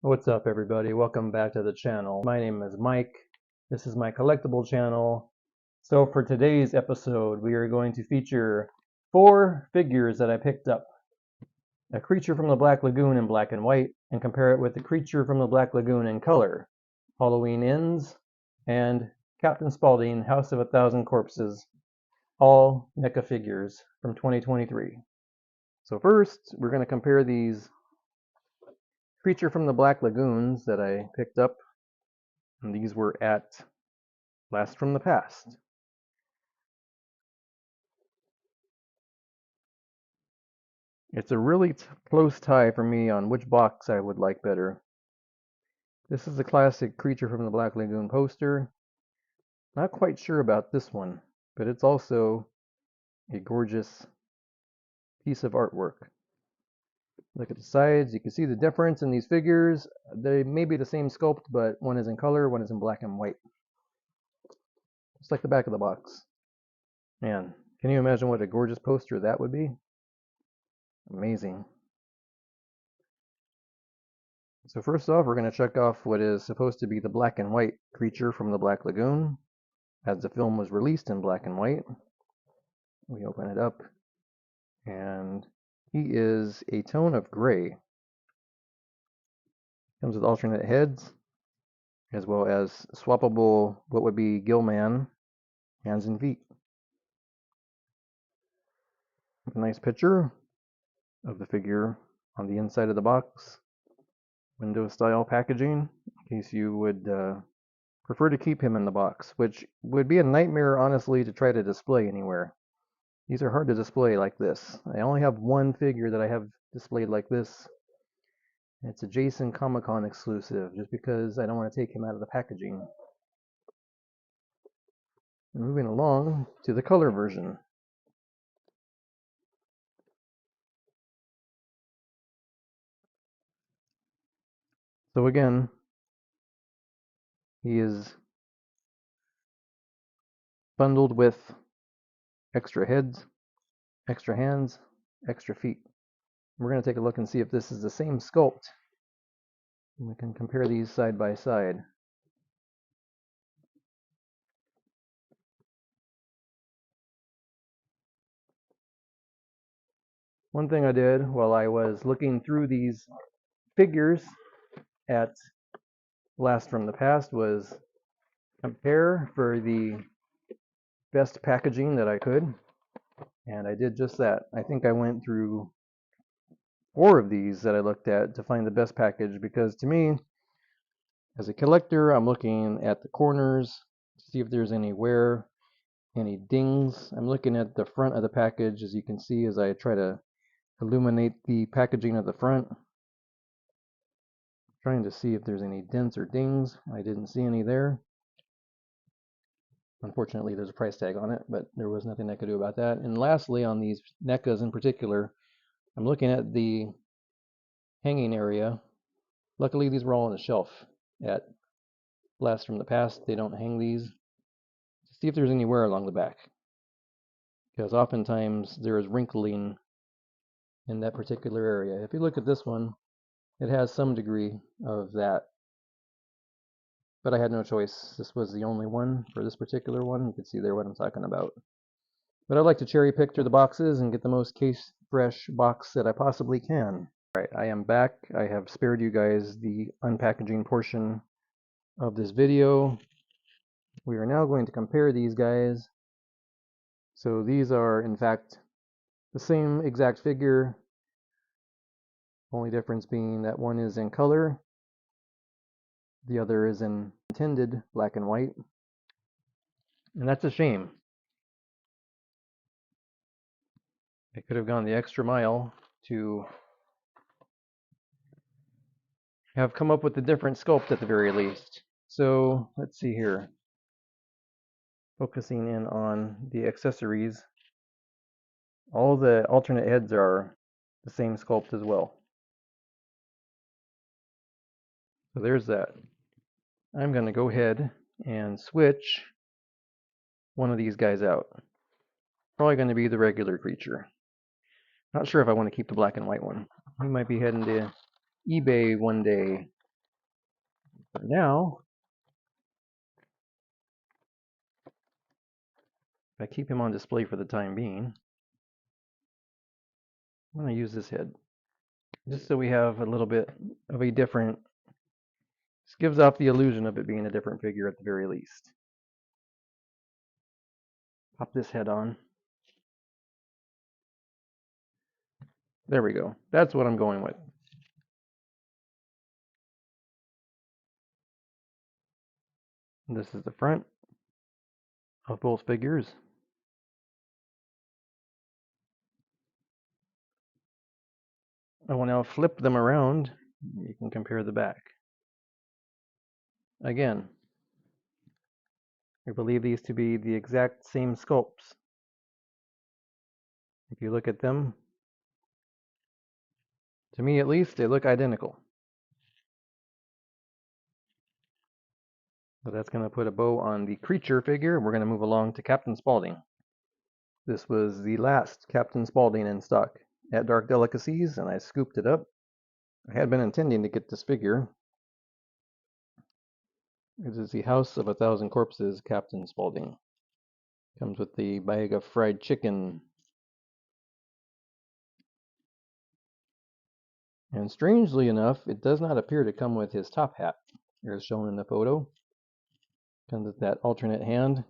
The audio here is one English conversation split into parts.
What's up, everybody? Welcome back to the channel. My name is Mike. This is my collectible channel. So for today's episode, we are going to feature 4 figures that I picked up. A creature from the Black Lagoon in black and white, and compare it with the creature from the Black Lagoon in color. Halloween Ends, and Captain Spaulding, House of a Thousand Corpses. All NECA figures from 2023. So first, we're going to compare these creature from the Black Lagoons that I picked up, and these were at Blast from the Past. It's a really close tie for me on which box I would like better. This is the classic Creature from the Black Lagoon poster. Not quite sure about this one, but it's also a gorgeous piece of artwork. Look at the sides, you can see the difference in these figures. They may be the same sculpt, but one is in color, one is in black and white. Just like the back of the box. Man, can you imagine what a gorgeous poster that would be? Amazing. So first off, we're going to check off what is supposed to be the black and white creature from the Black Lagoon, as the film was released in black and white. We open it up, and he is a tone of gray. Comes with alternate heads, as well as swappable, what would be Gillman, hands and feet. A nice picture of the figure on the inside of the box. Window style packaging, in case you would prefer to keep him in the box, which would be a nightmare, honestly, to try to display anywhere. These are hard to display like this. I only have one figure that I have displayed like this. It's a Jason Comic-Con exclusive, just because I don't want to take him out of the packaging. And moving along to the color version. So again, he is bundled with extra heads, extra hands, extra feet. We're going to take a look and see if this is the same sculpt. And we can compare these side by side. One thing I did while I was looking through these figures at Blast from the Past was compare for the best packaging that I could, and I did just that. I think I went through 4 of these that I looked at to find the best package, because to me, as a collector, I'm looking at the corners to see if there's any wear, any dings. I'm looking at the front of the package, as you can see, as I try to illuminate the packaging at the front, trying to see if there's any dents or dings. I didn't see any there. Unfortunately, there's a price tag on it, but there was nothing I could do about that. And lastly, on these NECAs in particular, I'm looking at the hanging area. Luckily, these were all on a shelf at Blast from the Past. They don't hang these. To see if there's any wear along the back, because oftentimes there is wrinkling in that particular area. If you look at this one, it has some degree of that. But I had no choice. This was the only one for this particular one. You can see there what I'm talking about. But I like to cherry pick through the boxes and get the most case fresh box that I possibly can. Alright, I am back. I have spared you guys the unpackaging portion of this video. We are now going to compare these guys. So these are, in fact, the same exact figure. Only difference being that one is in color, the other is in intended black and white. And that's a shame. I could have gone the extra mile to have come up with a different sculpt at the very least. So let's see here. Focusing in on the accessories. All the alternate heads are the same sculpt as well. So there's that. I'm going to go ahead and switch one of these guys out. Probably going to be the regular creature. Not sure if I want to keep the black and white one. We might be heading to eBay one day For now, if I keep him on display for the time being, I'm going to use this head just so we have a little bit of a different, this gives off the illusion of it being a different figure at the very least. Pop this head on. There we go. That's what I'm going with. And this is the front of both figures. I will now flip them around. You can compare the back. Again, I believe these to be the exact same sculpts. If you look at them, to me at least, they look identical. So that's going to put a bow on the creature figure. We're going to move along to Captain Spaulding. This was the last Captain Spaulding in stock at Dark Delicacies, and I scooped it up. I had been intending to get this figure. This is the House of 1,000 Corpses Captain Spaulding. Comes with the bag of fried chicken. And strangely enough, it does not appear to come with his top hat, as shown in the photo. Comes with that alternate hand.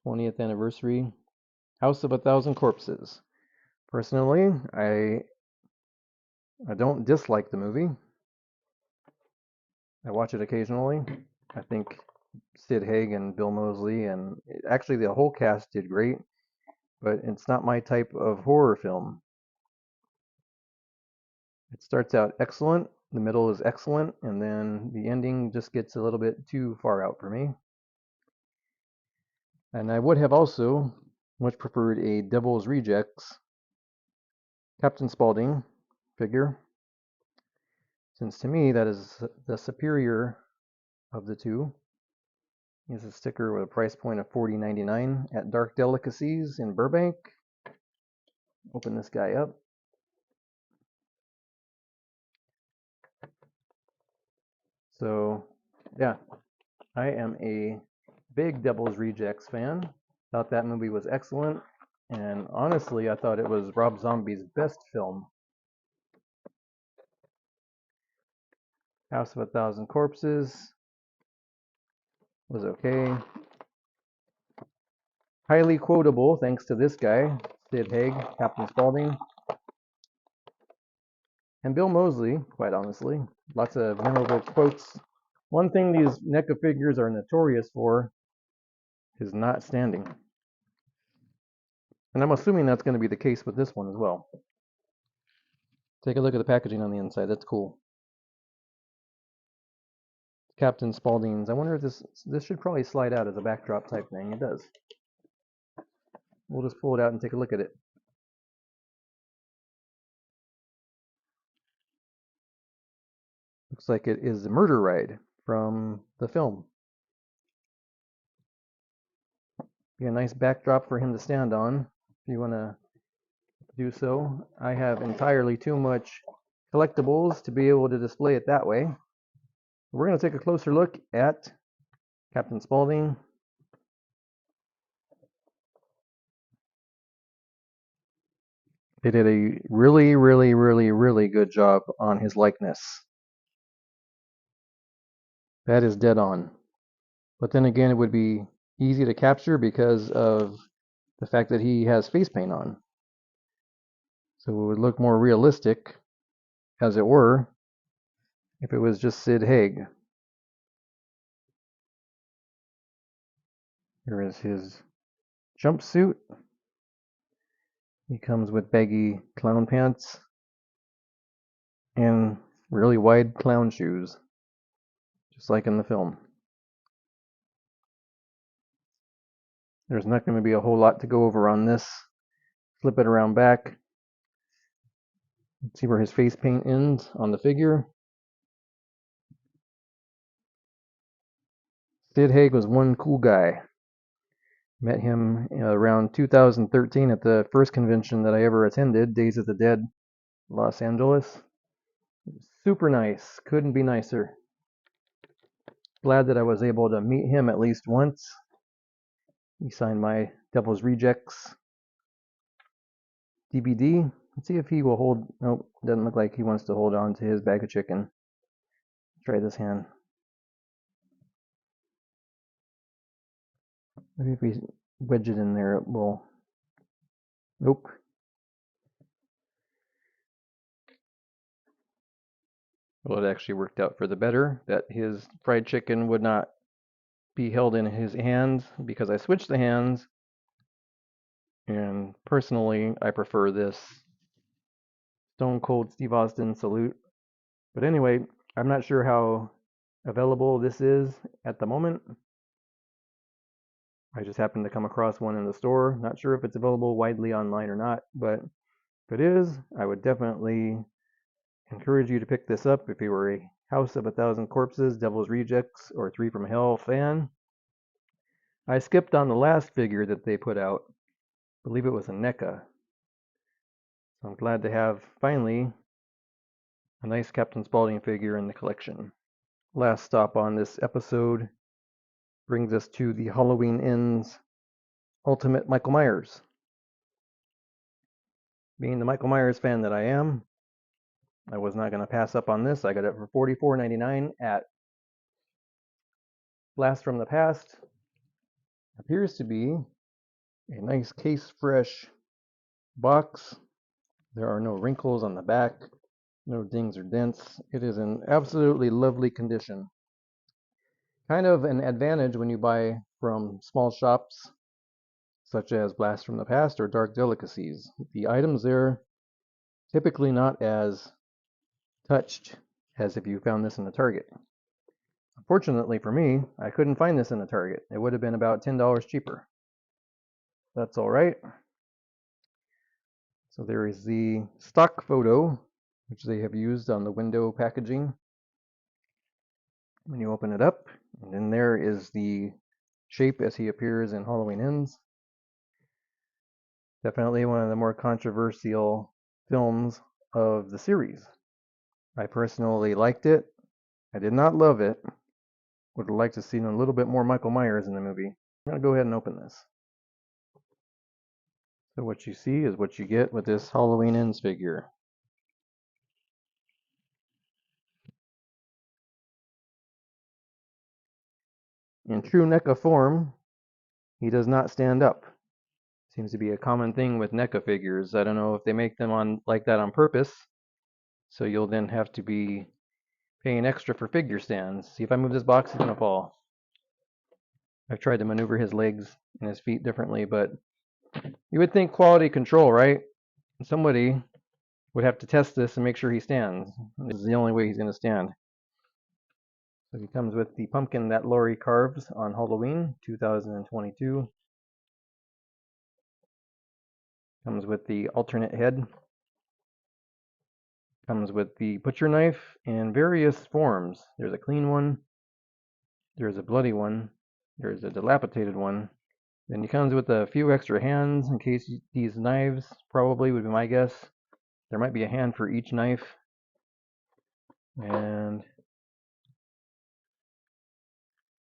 20th anniversary. House of 1,000 Corpses. Personally, I don't dislike the movie. I watch it occasionally. I think Sid Haig and Bill Moseley and actually the whole cast did great, but it's not my type of horror film. It starts out excellent, the middle is excellent, and then the ending just gets a little bit too far out for me. And I would have also much preferred a Devil's Rejects Captain Spaulding figure, since to me that is the superior of the two. Here's a sticker with a price point of $40.99 at Dark Delicacies in Burbank. Open this guy up. So, yeah, I am a big Devil's Rejects fan. Thought that movie was excellent, and honestly, I thought it was Rob Zombie's best film. House of 1,000 Corpses was okay. Highly quotable thanks to this guy, Sid Haig, Captain Spaulding, and Bill Moseley, quite honestly. Lots of memorable quotes. One thing these NECA figures are notorious for is not standing. And I'm assuming that's going to be the case with this one as well. Take a look at the packaging on the inside. That's cool. Captain Spaulding's. I wonder if this should probably slide out as a backdrop type thing. It does. We'll just pull it out and take a look at it. Looks like it is the Murder Ride from the film. Be a nice backdrop for him to stand on if you want to do so. I have entirely too much collectibles to be able to display it that way. We're going to take a closer look at Captain Spaulding. They did a really, really, really, really good job on his likeness. That is dead on. But then again, it would be easy to capture because of the fact that he has face paint on. So it would look more realistic, as it were, if it was just Sid Haig. Here is his jumpsuit. He comes with baggy clown pants and really wide clown shoes, just like in the film. There's not going to be a whole lot to go over on this. Flip it around back. Let's see where his face paint ends on the figure. Sid Haig was one cool guy. Met him around 2013 at the first convention that I ever attended, Days of the Dead, Los Angeles. Super nice. Couldn't be nicer. Glad that I was able to meet him at least once. He signed my Devil's Rejects DVD. Let's see if he will hold. Nope, doesn't look like he wants to hold on to his bag of chicken. Try this hand. Maybe if we wedge it in there, it will. Nope. Well, it actually worked out for the better that his fried chicken would not be held in his hands because I switched the hands. And personally, I prefer this Stone Cold Steve Austin salute. But anyway, I'm not sure how available this is at the moment. I just happened to come across one in the store. Not sure if it's available widely online or not, but if it is, I would definitely encourage you to pick this up if you were a House of a Thousand Corpses, Devil's Rejects, or Three from Hell fan. I skipped on the last figure that they put out. I believe it was a NECA. So I'm glad to have, finally, a nice Captain Spaulding figure in the collection. Last stop on this episode brings us to the Halloween Ends Ultimate Michael Myers. Being the Michael Myers fan that I am, I was not going to pass up on this. I got it for $44.99 at Blast from the Past. Appears to be a nice case fresh box. There are no wrinkles on the back, no dings or dents. It is in absolutely lovely condition. Kind of an advantage when you buy from small shops such as Blast from the Past or Dark Delicacies. The items there typically not as touched as if you found this in a Target. Unfortunately for me, I couldn't find this in a Target. It would have been about $10 cheaper. That's all right. So there is the stock photo, which they have used on the window packaging. When you open it up, and then there is the shape as he appears in Halloween Ends. Definitely one of the more controversial films of the series. I personally liked it. I did not love it. Would have liked to have seen a little bit more Michael Myers in the movie. I'm going to go ahead and open this. So what you see is what you get with this Halloween Ends figure. In true NECA form, he does not stand up. Seems to be a common thing with NECA figures. I don't know if they make them on like that on purpose, so you'll then have to be paying extra for figure stands. See, if I move this box, he's going to fall. I've tried to maneuver his legs and his feet differently, but you would think quality control, right? Somebody would have to test this and make sure he stands. This is the only way he's going to stand. So he comes with the pumpkin that Laurie carves on Halloween 2022. Comes with the alternate head. Comes with the butcher knife in various forms. There's a clean one. There's a bloody one. There's a dilapidated one. Then he comes with a few extra hands in case these knives, probably would be my guess. There might be a hand for each knife. And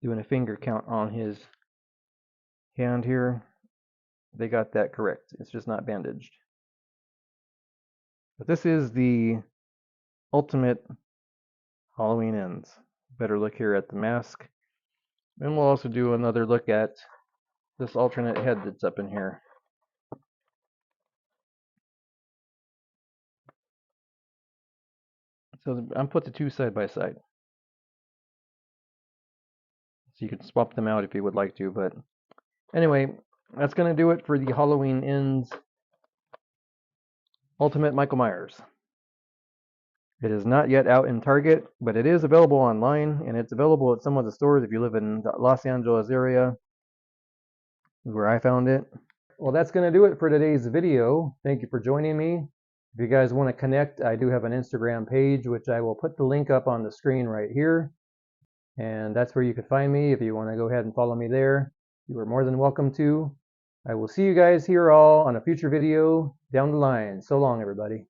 doing a finger count on his hand here. They got that correct. It's just not bandaged. But this is the ultimate Halloween Ends. Better look here at the mask. And we'll also do another look at this alternate head that's up in here. So I'm put the two side by side. So you can swap them out if you would like to. But anyway, that's going to do it for the Halloween Ends Ultimate Michael Myers. It is not yet out in Target, but it is available online, and it's available at some of the stores if you live in the Los Angeles area, where I found it. Well, that's going to do it for today's video. Thank you for joining me. If you guys want to connect, I do have an Instagram page, which I will put the link up on the screen right here. And that's where you can find me. If you want to go ahead and follow me there, you are more than welcome to. I will see you guys here all on a future video down the line. So long, everybody.